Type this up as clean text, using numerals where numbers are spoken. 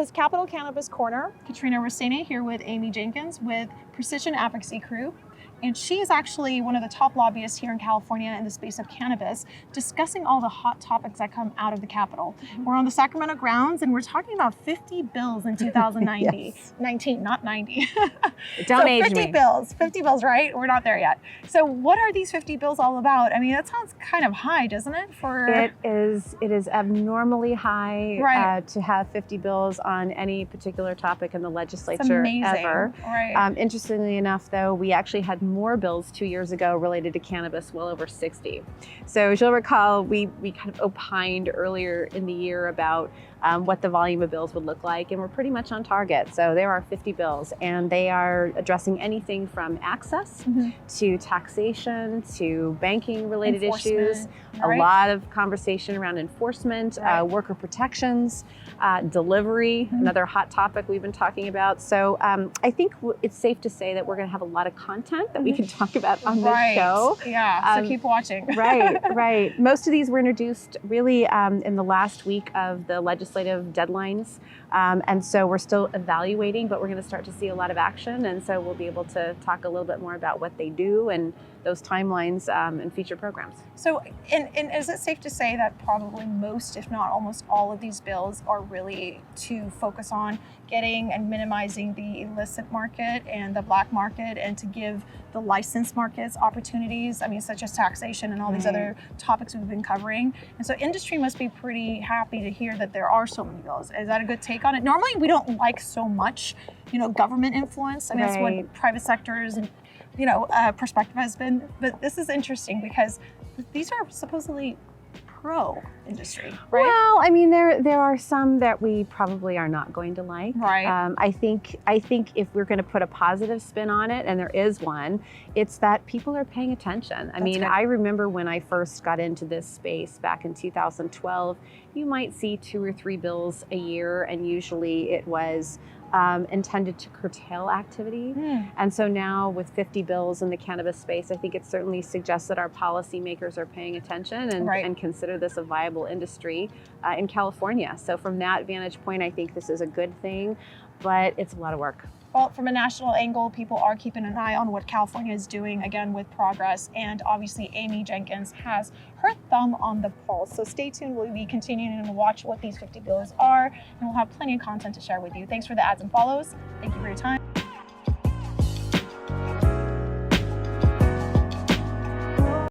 is Capital Cannabis Corner. Katrina Racine here with Amy Jenkins with Precision Advocacy Crew. And she is actually one of the top lobbyists here in California in the space of cannabis, discussing all the hot topics that come out of the Capitol. We're on the Sacramento grounds and we're talking about 50 bills in 2090. Yes. 19, not 90. Don't so age 50 me. bills, 50 bills, right? We're not there yet. So what are these 50 bills all about? I mean, that sounds kind of high, doesn't it? It is abnormally high Right. to have 50 bills on any particular topic in the legislature ever. Right. Interestingly enough, though, we actually had more bills 2 years ago related to cannabis, well over 60. So as you'll recall, we kind of opined earlier in the year about what the volume of bills would look like, and we're pretty much on target. So there are 50 bills, and they are addressing anything from access to taxation to banking related issues, right. a lot of conversation around enforcement, right. worker protections, delivery, another hot topic we've been talking about. So I think it's safe to say that we're going to have a lot of content that we can talk about on this show. Yeah, so keep watching. Right. Most of these were introduced really in the last week of the legislative deadlines. And so we're still evaluating, but we're going to start to see a lot of action. And so we'll be able to talk a little bit more about what they do and those timelines and future programs. So, and is it safe to say that probably most, if not almost all of these bills are really to focus on getting and minimizing the illicit market and the black market and to give the licensed markets opportunities, I mean, such as taxation and all these other topics we've been covering. And so industry must be pretty happy to hear that there are so many bills. Is that a good take on it? Normally we don't like so much, government influence. I mean, that's what private sectors and perspective has been, but this is interesting because these are supposedly pro-industry, right? Well, I mean, there are some that we probably are not going to like. Right. I think if we're going to put a positive spin on it, and there is one, it's that people are paying attention. I mean, I remember when I first got into this space back in 2012, you might see 2 or 3 bills a year, and usually it was intended to curtail activity. And so now with 50 bills in the cannabis space, I think it certainly suggests that our policymakers are paying attention and consider this a viable industry in California. So from that vantage point, I think this is a good thing, but it's a lot of work. Well, from a national angle, people are keeping an eye on what California is doing, again, with progress. And obviously, Amy Jenkins has her thumb on the pulse. So stay tuned. We'll be continuing to watch what these 50 bills are, and we'll have plenty of content to share with you. Thanks for the ads and follows. Thank you for your time.